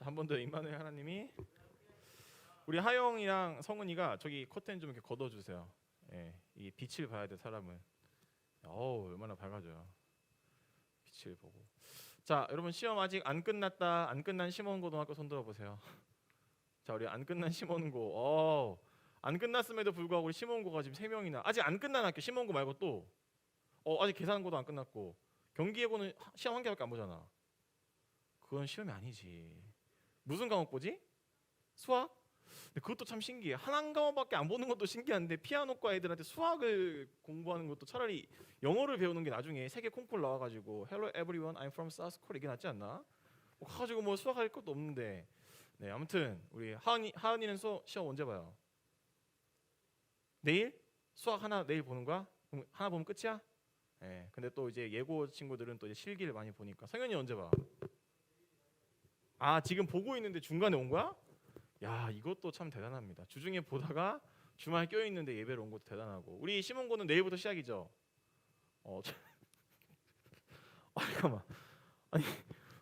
한 번 더 임마누엘 하나님이 우리 하영이랑 성은이가 저기 커튼 좀 이렇게 걷어주세요. 예, 이 빛을 봐야 돼 사람은. 어우 얼마나 밝아져요. 빛을 보고. 자 여러분 시험 아직 안 끝났다. 안 끝난 심원고등학교 손 들어보세요. 자 우리 안 끝난 심원고. 안 끝났음에도 불구하고 우리 심원고가 지금 3명이나 아직 안 끝난 학교 심원고 말고 또 아직 계산고도 안 끝났고 경기예고는 시험 한 개밖에 안 보잖아. 그건 시험이 아니지. 무슨 과목 보지? 수학? 근데 그것도 참 신기해. 한 과목밖에 안 보는 것도 신기한데 피아노과 애들한테 수학을 공부하는 것도 차라리 영어를 배우는 게 나중에 세계 콩쿠르 나와가지고 Hello everyone, I'm from South Korea 이게 낫지 않나? 가지고 뭐 수학할 것도 없는데. 네 아무튼 우리 하은이는 시험 언제 봐요? 내일? 수학 하나 내일 보는 거야? 그럼 하나 보면 끝이야? 네. 근데 또 이제 예고 친구들은 또 이제 실기를 많이 보니까 성현이 언제 봐? 아 지금 보고 있는데 중간에 온 거야? 야 이것도 참 대단합니다. 주중에 보다가 주말 껴있는데 예배를 온 것도 대단하고. 우리 시몬고는 내일부터 시작이죠? 잠깐만. 아니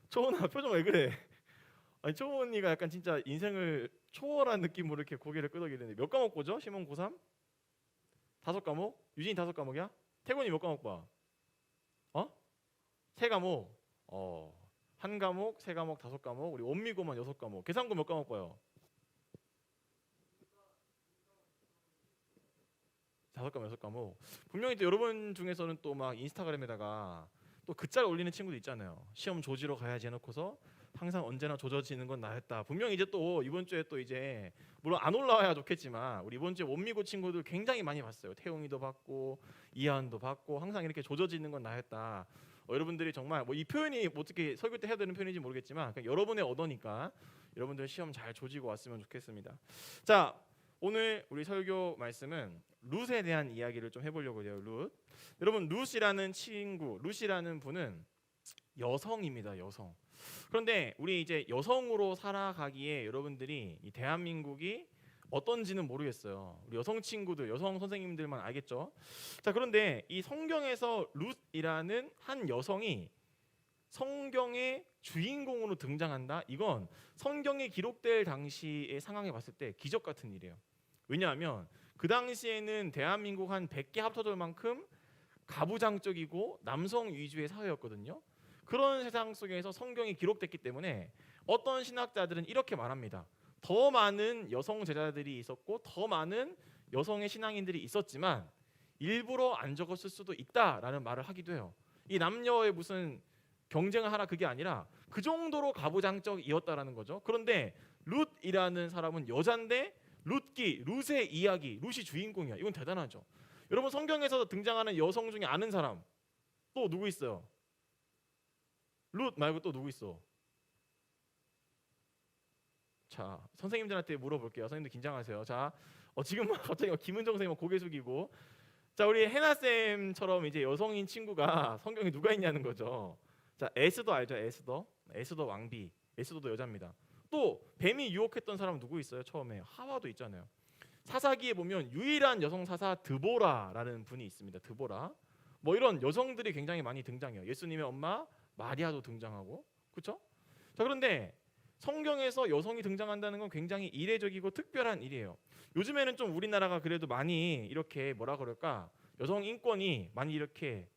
초원아 표정 왜 그래? 아니 초원이가 약간 진짜 인생을 초월한 느낌으로 이렇게 고개를 끄덕이는데 몇 과목 보죠? 시몬 고3? 5과목? 유진이 5과목이야? 태곤이 몇 과목 봐? 3과목? 1과목, 3과목, 5과목. 우리 원미고만 6과목. 계산고 몇 과목 봐요? 5과목, 6과목. 분명히 또 여러분 중에서는 또 막 인스타그램에다가 또 글자 올리는 친구도 있잖아요. 시험 조지러 가야지 해놓고서 항상 언제나 조져지는 건 나였다. 분명히 이제 또 이번 주에 또 이제 물론 안 올라와야 좋겠지만 우리 이번 주에 원미고 친구들 굉장히 많이 봤어요. 태용이도 받고 이하은도 받고 항상 이렇게 조져지는 건 나였다. 여러분들이 정말 뭐 이 표현이 뭐 어떻게 설교 때 해야 되는 표현인지 모르겠지만 그냥 여러분의 언어니까 여러분들 시험 잘 조지고 왔으면 좋겠습니다. 자 오늘 우리 설교 말씀은 룻에 대한 이야기를 좀 해보려고 해요. 룻. 여러분 룻이라는 친구, 룻이라는 분은 여성입니다. 여성. 그런데 우리 이제 여성으로 살아가기에 여러분들이 이 대한민국이 어떤지는 모르겠어요. 우리 여성 친구들, 여성 선생님들만 알겠죠? 자 그런데 이 성경에서 룻이라는 한 여성이 성경의 주인공으로 등장한다. 이건 성경에 기록될 당시의 상황에 봤을 때 기적 같은 일이에요. 왜냐하면 그 당시에는 대한민국 한 100개 합쳐질 만큼 가부장적이고 남성 위주의 사회였거든요. 그런 세상 속에서 성경이 기록됐기 때문에 어떤 신학자들은 이렇게 말합니다. 더 많은 여성 제자들이 있었고 더 많은 여성의 신앙인들이 있었지만 일부러 안 적었을 수도 있다라는 말을 하기도 해요. 이 남녀의 무슨 경쟁을 하라 그게 아니라 그 정도로 가부장적이었다라는 거죠. 그런데 룻이라는 사람은 여잔데 룻의 이야기, 룻이 주인공이야. 이건 대단하죠. 여러분 성경에서 등장하는 여성 중에 아는 사람 또 누구 있어요? 룻 말고 또 누구 있어? 자 선생님들한테 물어볼게요. 선생님들 긴장하세요. 자 지금 갑자기 김은정 선생님 고개 숙이고 자 우리 해나 쌤처럼 이제 여성인 친구가 성경에 누가 있냐는 거죠. 자 에스더 알죠? 에스더 왕비. 에스더도 여자입니다. 또 뱀이 유혹했던 사람 누구 있어요? 처음에 하와도 있잖아요. 사사기에 보면 유일한 여성 사사 드보라라는 분이 있습니다. 드보라. 뭐 이런 여성들이 굉장히 많이 등장해요. 예수님의 엄마 마리아도 등장하고, 그렇죠? 자 그런데 성경에서 여성이 등장한다는 건 굉장히 이례적이고 특별한 일이에요. 요즘에는 좀 우리나라가 그래도 많이 이렇게 뭐라 그럴까 여성 인권이 많이 이렇게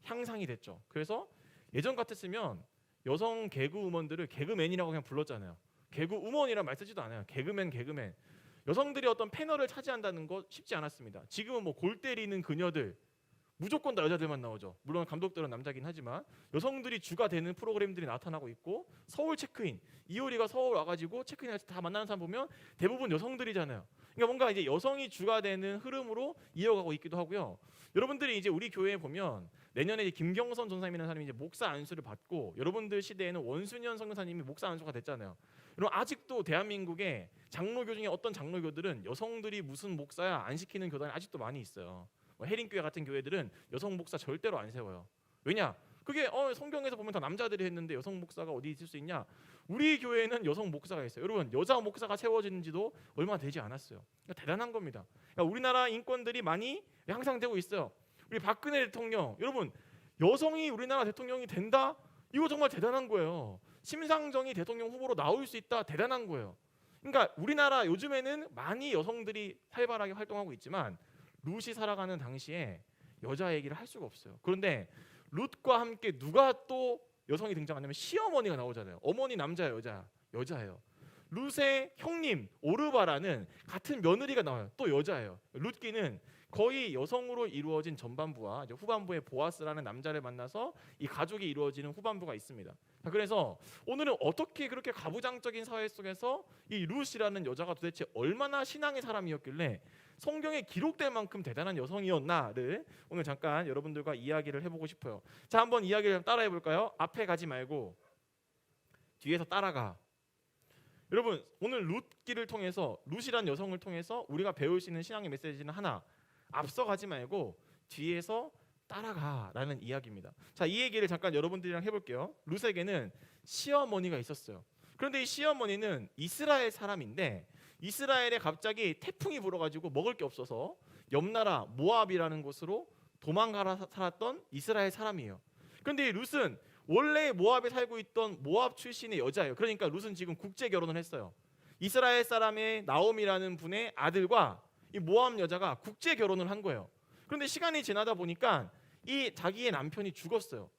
향상이 됐죠. 그래서 예전 같았으면 여성 개그우먼들을 개그맨이라고 그냥 불렀잖아요. 개그우먼이란 말 쓰지도 않아요. 개그맨. 여성들이 어떤 패널을 차지한다는 거 쉽지 않았습니다. 지금은 뭐 골 때리는 그녀들 무조건 다 여자들만 나오죠. 물론 감독들은 남자긴 하지만 여성들이 주가 되는 프로그램들이 나타나고 있고 서울 체크인 이효리가 서울 와가지고 체크인할 때 다 만나는 사람 보면 대부분 여성들이잖아요. 그러니까 뭔가 이제 여성이 주가 되는 흐름으로 이어가고 있기도 하고요. 여러분들이 이제 우리 교회에 보면 내년에 이제 김경선 전사님이라는 사람이 이제 목사 안수를 받고 여러분들 시대에는 원순현 선교사님이 목사 안수가 됐잖아요. 여러분 아직도 대한민국의 장로교 중에 어떤 장로교들은 여성들이 무슨 목사야 안 시키는 교단이 아직도 많이 있어요. 해림교회 같은 교회들은 여성 목사 절대로 안 세워요. 왜냐? 그게 성경에서 보면 다 남자들이 했는데 여성 목사가 어디 있을 수 있냐? 우리 교회는 여성 목사가 있어요. 여러분 여자 목사가 세워지는지도 얼마 되지 않았어요. 그러니까 대단한 겁니다. 그러니까 우리나라 인권들이 많이 향상되고 있어요. 우리 박근혜 대통령 여러분 여성이 우리나라 대통령이 된다? 이거 정말 대단한 거예요. 심상정이 대통령 후보로 나올 수 있다. 대단한 거예요. 그러니까 우리나라 요즘에는 많이 여성들이 활발하게 활동하고 있지만 룻이 살아가는 당시에 여자 얘기를 할 수가 없어요. 그런데 룻과 함께 누가 또 여성이 등장하냐면 시어머니가 나오잖아요. 어머니 남자야 여자예요. 룻의 형님 오르바라는 같은 며느리가 나와요. 또 여자예요. 룻기는 거의 여성으로 이루어진 전반부와 이제 후반부의 보아스라는 남자를 만나서 이 가족이 이루어지는 후반부가 있습니다. 그래서 오늘은 어떻게 그렇게 가부장적인 사회 속에서 이 룻이라는 여자가 도대체 얼마나 신앙의 사람이었길래 성경에 기록될 만큼 대단한 여성이었나를 오늘 잠깐 여러분들과 이야기를 해보고 싶어요. 자, 한번 이야기를 따라해 볼까요? 앞에 가지 말고 뒤에서 따라가. 여러분, 오늘 룻기를 통해서 룻이란 여성을 통해서 우리가 배울 수 있는 신앙의 메시지는 하나, 앞서가지 말고 뒤에서 따라가라는 이야기입니다. 자, 이 얘기를 잠깐 여러분들이랑 해볼게요. 룻에게는 시어머니가 있었어요. 그런데 이 시어머니는 이스라엘 사람인데 이스라엘에 갑자기 태풍이 불어가지고 먹을 게 없어서 옆나라 모압이라는 곳으로 도망가라 살았던 이스라엘 사람이에요. 그런데 이 룻은 원래 모압에 살고 있던 모압 출신의 여자예요. 그러니까 룻은 지금 국제 결혼을 했어요. 이스라엘 사람의 나옴이라는 분의 아들과 이 모압 여자가 국제 결혼을 한 거예요. 그런데 시간이 지나다 보니까 이 자기의 남편이 죽었어요.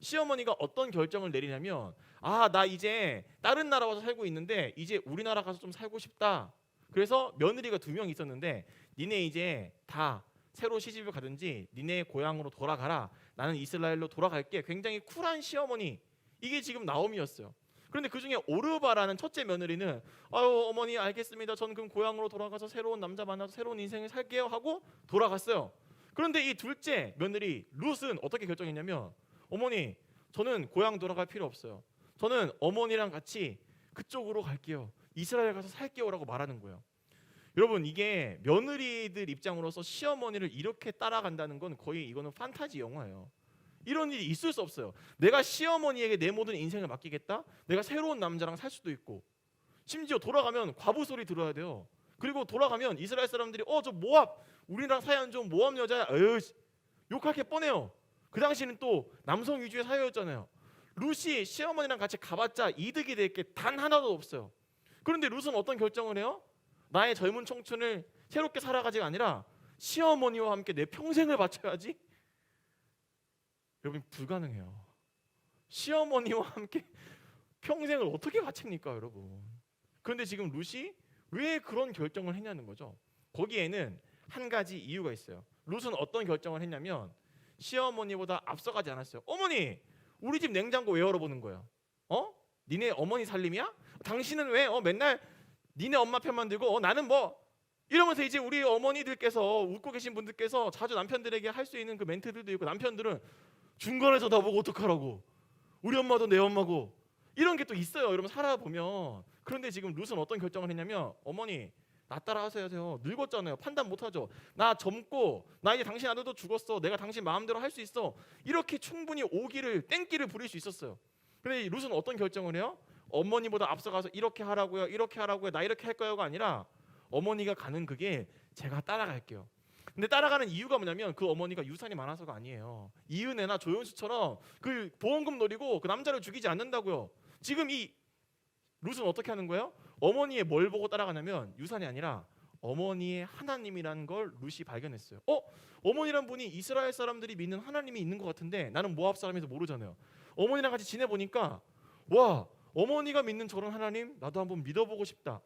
시어머니가 어떤 결정을 내리냐면 나 이제 다른 나라 와서 살고 있는데 이제 우리나라 가서 좀 살고 싶다. 그래서 며느리가 2명 있었는데 니네 이제 다 새로 시집을 가든지 니네 고향으로 돌아가라. 나는 이스라엘로 돌아갈게. 굉장히 쿨한 시어머니. 이게 지금 나옴이었어요. 그런데 그중에 오르바라는 첫째 며느리는 어머니 알겠습니다. 저는 그럼 고향으로 돌아가서 새로운 남자 만나서 새로운 인생을 살게요 하고 돌아갔어요. 그런데 이 둘째 며느리 룻은 어떻게 결정했냐면 어머니 저는 고향 돌아갈 필요 없어요. 저는 어머니랑 같이 그쪽으로 갈게요. 이스라엘 가서 살게요 라고 말하는 거예요. 여러분 이게 며느리들 입장으로서 시어머니를 이렇게 따라간다는 건 거의 이거는 판타지 영화예요. 이런 일이 있을 수 없어요. 내가 시어머니에게 내 모든 인생을 맡기겠다? 내가 새로운 남자랑 살 수도 있고 심지어 돌아가면 과부 소리 들어야 돼요. 그리고 돌아가면 이스라엘 사람들이 저 모압 우리랑 사이 안 좋은 모압 여자야 욕할 게 뻔해요. 그 당시는 또 남성 위주의 사회였잖아요. 룻이 시어머니랑 같이 가봤자 이득이 될 게 단 하나도 없어요. 그런데 룻은 어떤 결정을 해요? 나의 젊은 청춘을 새롭게 살아가지가 아니라 시어머니와 함께 내 평생을 바쳐야지. 여러분 불가능해요. 시어머니와 함께 평생을 어떻게 바칩니까 여러분. 그런데 지금 룻이 왜 그런 결정을 했냐는 거죠. 거기에는 한 가지 이유가 있어요. 룻은 어떤 결정을 했냐면 시어머니보다 앞서가지 않았어요. 어머니 우리 집 냉장고 왜 열어보는 거야? 니네 어머니 살림이야? 당신은 왜 맨날 니네 엄마 편만 들고 나는 뭐 이러면서 이제 우리 어머니들께서 웃고 계신 분들께서 자주 남편들에게 할 수 있는 그 멘트들도 있고 남편들은 중간에서 나보고 어떡하라고 우리 엄마도 내 엄마고 이런 게 또 있어요. 여러분 살아보면. 그런데 지금 룻은 어떤 결정을 했냐면 어머니 나 따라 하셔야 돼요. 늙었잖아요. 판단 못하죠. 나 젊고 나 이제 당신 아들도 죽었어. 내가 당신 마음대로 할 수 있어. 이렇게 충분히 땡기를 부릴 수 있었어요. 그런데 룻은 어떤 결정을 해요? 어머니보다 앞서가서 이렇게 하라고요. 나 이렇게 할 거요가 아니라 어머니가 가는 그게 제가 따라갈게요. 근데 따라가는 이유가 뭐냐면 그 어머니가 유산이 많아서가 아니에요. 이은혜나 조연수처럼 그 보험금 노리고 그 남자를 죽이지 않는다고요. 지금 이 룻은 어떻게 하는 거예요? 어머니의 뭘 보고 따라가냐면 유산이 아니라 어머니의 하나님이라는 걸 룻이 발견했어요. 어머니란 분이 이스라엘 사람들이 믿는 하나님이 있는 것 같은데 나는 모압 사람에서 모르잖아요. 어머니랑 같이 지내보니까 와 어머니가 믿는 저런 하나님 나도 한번 믿어보고 싶다.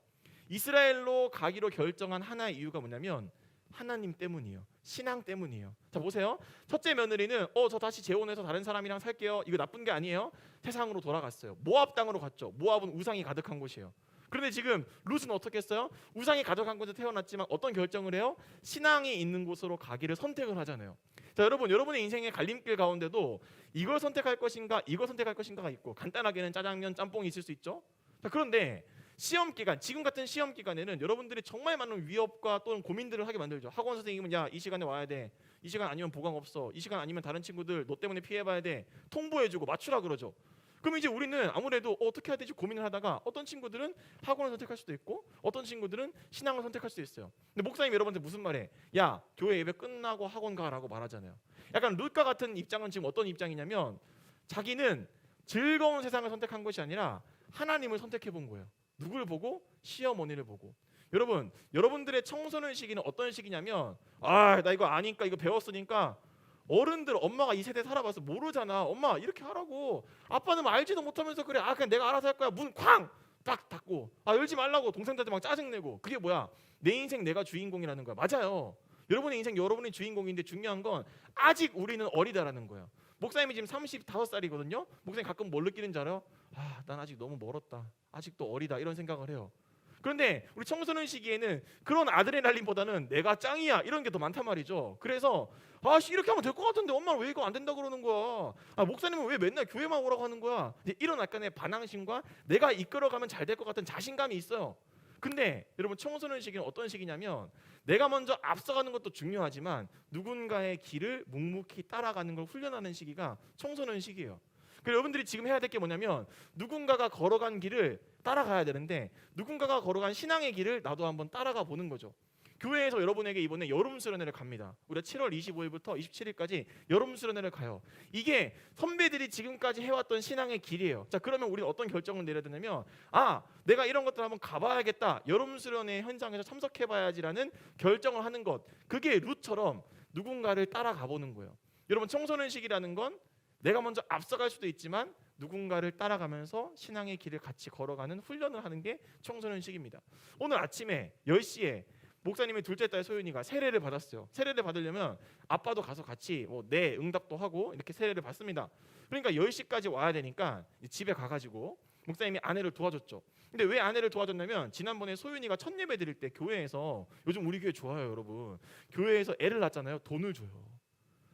이스라엘로 가기로 결정한 하나의 이유가 뭐냐면 하나님 때문이에요. 신앙 때문이에요. 자 보세요. 첫째 며느리는 저 다시 재혼해서 다른 사람이랑 살게요. 이거 나쁜 게 아니에요. 세상으로 돌아갔어요. 모압 땅으로 갔죠. 모압은 우상이 가득한 곳이에요. 그런데 지금 룻은 어떻게 했어요? 우상이 가득한 곳에 태어났지만 어떤 결정을 해요? 신앙이 있는 곳으로 가기를 선택을 하잖아요. 자 여러분 여러분의 인생의 갈림길 가운데도 이걸 선택할 것인가 이걸 선택할 것인가가 있고 간단하게는 짜장면 짬뽕이 있을 수 있죠. 자 그런데 시험 기간, 지금 같은 시험 기간에는 여러분들이 정말 많은 위협과 또는 고민들을 하게 만들죠. 학원 선생님은 야 이 시간에 와야 돼. 이 시간 아니면 보강 없어. 이 시간 아니면 다른 친구들 너 때문에 피해봐야 돼. 통보해주고 맞추라 그러죠. 그럼 이제 우리는 아무래도 어떻게 해야 되지 고민을 하다가 어떤 친구들은 학원을 선택할 수도 있고 어떤 친구들은 신앙을 선택할 수도 있어요. 근데 목사님 여러분한테 무슨 말해? 야 교회 예배 끝나고 학원 가라고 말하잖아요. 약간 룻과 같은 입장은 지금 어떤 입장이냐면 자기는 즐거운 세상을 선택한 것이 아니라 하나님을 선택해 본 거예요. 누굴 보고? 시어머니를 보고. 여러분, 여러분들의 청소년 시기는 어떤 시기냐면 나 이거 아니까 이거 배웠으니까 어른들 엄마가 이 세대 살아봐서 모르잖아. 엄마 이렇게 하라고. 아빠는 뭐 알지도 못하면서 그래. 그냥 내가 알아서 할 거야. 문 쾅! 딱 닫고 열지 말라고 동생들한테 막 짜증내고. 그게 뭐야? 내 인생 내가 주인공이라는 거야. 맞아요. 여러분의 인생 여러분이 주인공인데 중요한 건 아직 우리는 어리다라는 거예요. 목사님이 지금 35살이거든요. 목사님 가끔 뭘 느끼는지 알아요? 난 아직 너무 멀었다. 아직도 어리다 이런 생각을 해요. 그런데 우리 청소년 시기에는 그런 아드레날린보다는 내가 짱이야 이런 게 더 많단 말이죠. 그래서 이렇게 하면 될 것 같은데 엄마는 왜 이거 안 된다 그러는 거야? 목사님은 왜 맨날 교회만 오라고 하는 거야? 이제 이런 약간의 반항심과 내가 이끌어가면 잘 될 것 같은 자신감이 있어요. 근데 여러분 청소년 시기는 어떤 시기냐면 내가 먼저 앞서가는 것도 중요하지만 누군가의 길을 묵묵히 따라가는 걸 훈련하는 시기가 청소년 시기예요. 그래서 여러분들이 지금 해야 될 게 뭐냐면 누군가가 걸어간 길을 따라가야 되는데 누군가가 걸어간 신앙의 길을 나도 한번 따라가 보는 거죠. 교회에서 여러분에게 이번에 여름 수련회를 갑니다. 우리가 7월 25일부터 27일까지 여름 수련회를 가요. 이게 선배들이 지금까지 해왔던 신앙의 길이에요. 자, 그러면 우리는 어떤 결정을 내려야 되냐면 내가 이런 것들 한번 가봐야겠다. 여름 수련회 현장에서 참석해봐야지라는 결정을 하는 것. 그게 룻처럼 누군가를 따라가 보는 거예요. 여러분 청소년 시기라는 건 내가 먼저 앞서갈 수도 있지만 누군가를 따라가면서 신앙의 길을 같이 걸어가는 훈련을 하는 게 청소년 시기입니다. 오늘 아침에 10시에 목사님의 둘째 딸 소윤이가 세례를 받았어요. 세례를 받으려면 아빠도 가서 같이 네 응답도 하고 이렇게 세례를 받습니다. 그러니까 10시까지 와야 되니까 집에 가가지고 목사님이 아내를 도와줬죠. 근데 왜 아내를 도와줬냐면 지난번에 소윤이가 첫 예배 드릴 때 교회에서 요즘 우리 교회 좋아요 여러분. 교회에서 애를 낳잖아요. 돈을 줘요.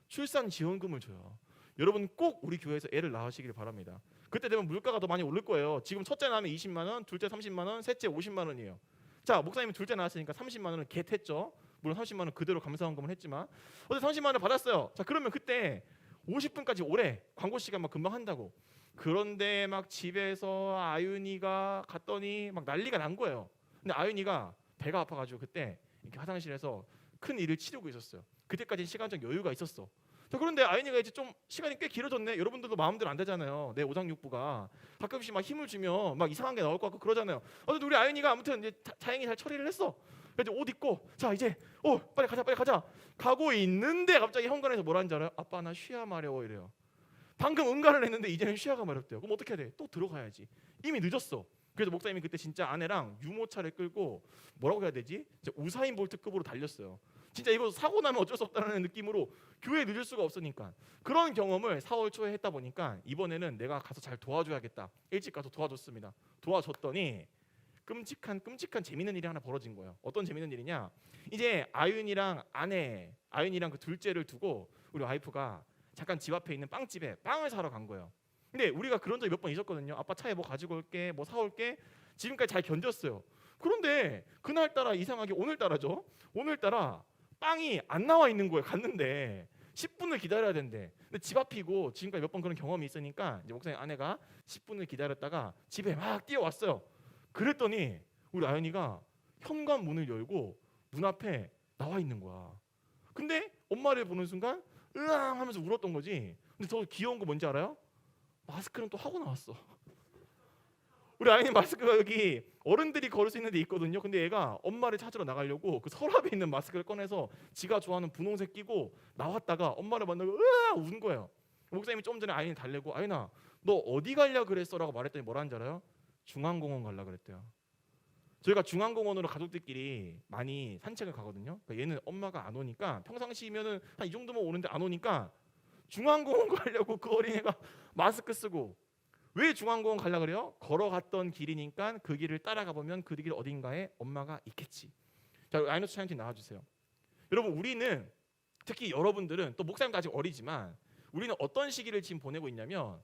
출산 지원금을 줘요. 여러분 꼭 우리 교회에서 애를 낳으시길 바랍니다. 그때 되면 물가가 더 많이 오를 거예요. 지금 첫째 낳으면 20만 원, 둘째 30만 원, 셋째 50만 원이에요. 자, 목사님이 둘째 낳았으니까 30만 원을 겟했죠. 물론 30만 원 그대로 감사헌금을 했지만 어제 30만 원을 받았어요. 자, 그러면 그때 50분까지 오래 광고 시간 막 금방 한다고. 그런데 막 집에서 아윤이가 갔더니 막 난리가 난 거예요. 근데 아윤이가 배가 아파가지고 그때 이렇게 화장실에서 큰 일을 치르고 있었어요. 그때까지는 시간적 여유가 있었어. 자, 그런데 아윤이가 이제 좀 시간이 꽤 길어졌네. 여러분들도 마음대로 안 되잖아요. 내 오장육부가 가끔씩 막 힘을 주면 막 이상한 게 나올 것 같고 그러잖아요. 근데 우리 아윤이가 아무튼 이제 다행히 잘 처리를 했어. 그래서 옷 입고 자 이제 빨리 가자 가고 있는데 갑자기 현관에서 뭐라는 줄 알아요? 아빠 나 쉬야 마려워 이래요. 방금 응가를 했는데 이제는 쉬야가 마렵대요. 그럼 어떻게 해야 돼? 또 들어가야지. 이미 늦었어. 그래서 목사님이 그때 진짜 아내랑 유모차를 끌고 뭐라고 해야 되지? 우사인 볼트급으로 달렸어요. 진짜 이거 사고 나면 어쩔 수 없다는 느낌으로 교회에 늦을 수가 없으니까 그런 경험을 4월 초에 했다 보니까 이번에는 내가 가서 잘 도와줘야겠다. 일찍 가서 도와줬습니다. 도와줬더니 끔찍한 재밌는 일이 하나 벌어진 거예요. 어떤 재밌는 일이냐? 이제 아윤이랑 그 둘째를 두고 우리 와이프가 잠깐 집 앞에 있는 빵집에 빵을 사러 간 거예요. 근데 우리가 그런 적이 몇 번 있었거든요. 아빠 차에 뭐 가지고 올게, 뭐 사올게. 지금까지 잘 견뎠어요. 그런데 그날따라 이상하게 오늘따라 빵이 안 나와 있는 거예요. 갔는데 10분을 기다려야 된대. 근데 집 앞이고 지금까지 몇 번 그런 경험이 있으니까 이제 목사님 아내가 10분을 기다렸다가 집에 막 뛰어왔어요. 그랬더니 우리 아연이가 현관문을 열고 문 앞에 나와 있는 거야. 근데 엄마를 보는 순간 으앙 하면서 울었던 거지. 근데 더 귀여운 거 뭔지 알아요? 마스크는 또 하고 나왔어. 우리 아이는 마스크가 여기 어른들이 걸을 수 있는 데 있거든요. 근데 얘가 엄마를 찾으러 나가려고 그 서랍에 있는 마스크를 꺼내서 지가 좋아하는 분홍색 끼고 나왔다가 엄마를 만나고 으아 운 거예요. 목사님이 좀 전에 아이를 달래고 아이나 너 어디 가려 그랬어? 라고 말했더니 뭐라는 줄 알아요? 중앙공원 가려 그랬대요. 저희가 중앙공원으로 가족들끼리 많이 산책을 가거든요. 그러니까 얘는 엄마가 안 오니까 평상시면은 한 이 정도면 오는데 안 오니까 중앙공원 가려고 그 어린애가 마스크 쓰고. 왜 중앙공원 가려 그래요? 걸어갔던 길이니까 그 길을 따라가 보면 그 길 어딘가에 엄마가 있겠지. 자, 아이노스 차영팀 나와주세요. 여러분 우리는 특히 여러분들은 또 목사님도 아직 어리지만 우리는 어떤 시기를 지금 보내고 있냐면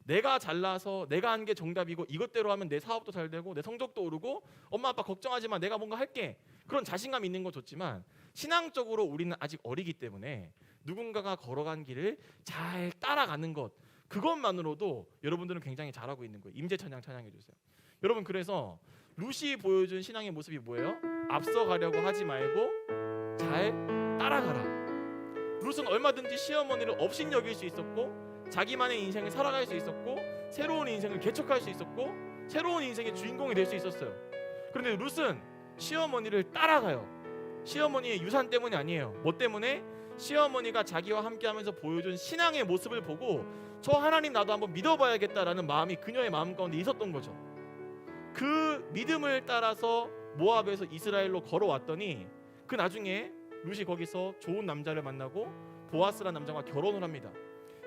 내가 잘나서 내가 한 게 정답이고 이것대로 하면 내 사업도 잘 되고 내 성적도 오르고 엄마 아빠 걱정하지 마 내가 뭔가 할게 그런 자신감 있는 거 좋지만 신앙적으로 우리는 아직 어리기 때문에 누군가가 걸어간 길을 잘 따라가는 것 그것만으로도 여러분들은 굉장히 잘하고 있는 거예요. 임재찬양 찬양해 주세요. 여러분 그래서 룻이 보여준 신앙의 모습이 뭐예요? 앞서가려고 하지 말고 잘 따라가라. 룻은 얼마든지 시어머니를 업신여길 수 있었고 자기만의 인생을 살아갈 수 있었고 새로운 인생을 개척할 수 있었고 새로운 인생의 주인공이 될 수 있었어요. 그런데 룻은 시어머니를 따라가요. 시어머니의 유산 때문이 아니에요. 뭐 때문에? 시어머니가 자기와 함께하면서 보여준 신앙의 모습을 보고 저 하나님 나도 한번 믿어봐야겠다라는 마음이 그녀의 마음 가운데 있었던 거죠. 그 믿음을 따라서 모압에서 이스라엘로 걸어왔더니 그 나중에 룻이 거기서 좋은 남자를 만나고 보아스라는 남자와 결혼을 합니다.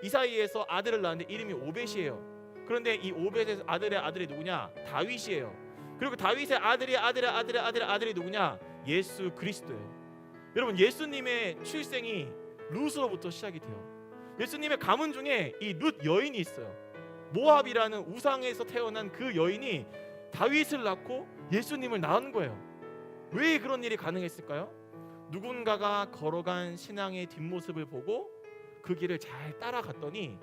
이 사이에서 아들을 낳았는데 이름이 오벳이에요. 그런데 이 오벳의 아들의 아들이 누구냐? 다윗이에요. 그리고 다윗의 아들이 누구냐? 예수 그리스도예요. 여러분, 예수님의 출생이 룻으로부터 시작이 돼요. 예수님의 가문 중에 이 룻 여인이 있어요. 모압이라는 우상에서 태어난 그 여인이 다윗을 낳고 예수님을 낳은 거예요. 왜 그런 일이 가능했을까요? 누군가가 걸어간 신앙의 뒷모습을 보고 그 길을 잘 따라갔더니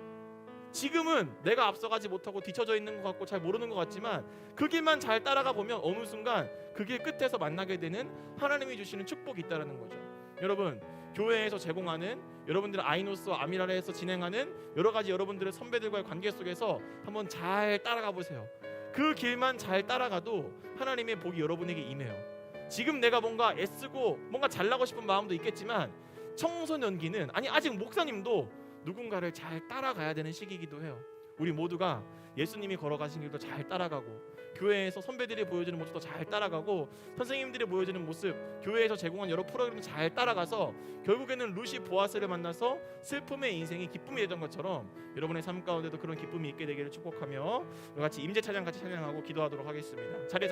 지금은 내가 앞서가지 못하고 뒤쳐져 있는 것 같고 잘 모르는 것 같지만 그 길만 잘 따라가 보면 어느 순간 그 길 끝에서 만나게 되는 하나님이 주시는 축복이 있다는 거죠. 여러분, 교회에서 제공하는, 여러분들 아이노스와 아미라레에서 진행하는 여러 가지 여러분들의 선배들과의 관계 속에서 한번 잘 따라가 보세요. 그 길만 잘 따라가도 하나님의 복이 여러분에게 임해요. 지금 내가 뭔가 애쓰고 뭔가 잘나고 싶은 마음도 있겠지만 청소년기는, 아니 아직 목사님도 누군가를 잘 따라가야 되는 시기이기도 해요. 우리 모두가 예수님이 걸어가신 길도 잘 따라가고 교회에서 선배들이 보여주는 모습도 잘 따라가고 선생님들이 보여주는 모습, 교회에서 제공한 여러 프로그램도 잘 따라가서 결국에는 룻이 보아스를 만나서 슬픔의 인생이 기쁨이 되던 것처럼 여러분의 삶 가운데도 그런 기쁨이 있게 되기를 축복하며 우리 같이 임재 찬양 같이 찬양하고 기도하도록 하겠습니다. 자리에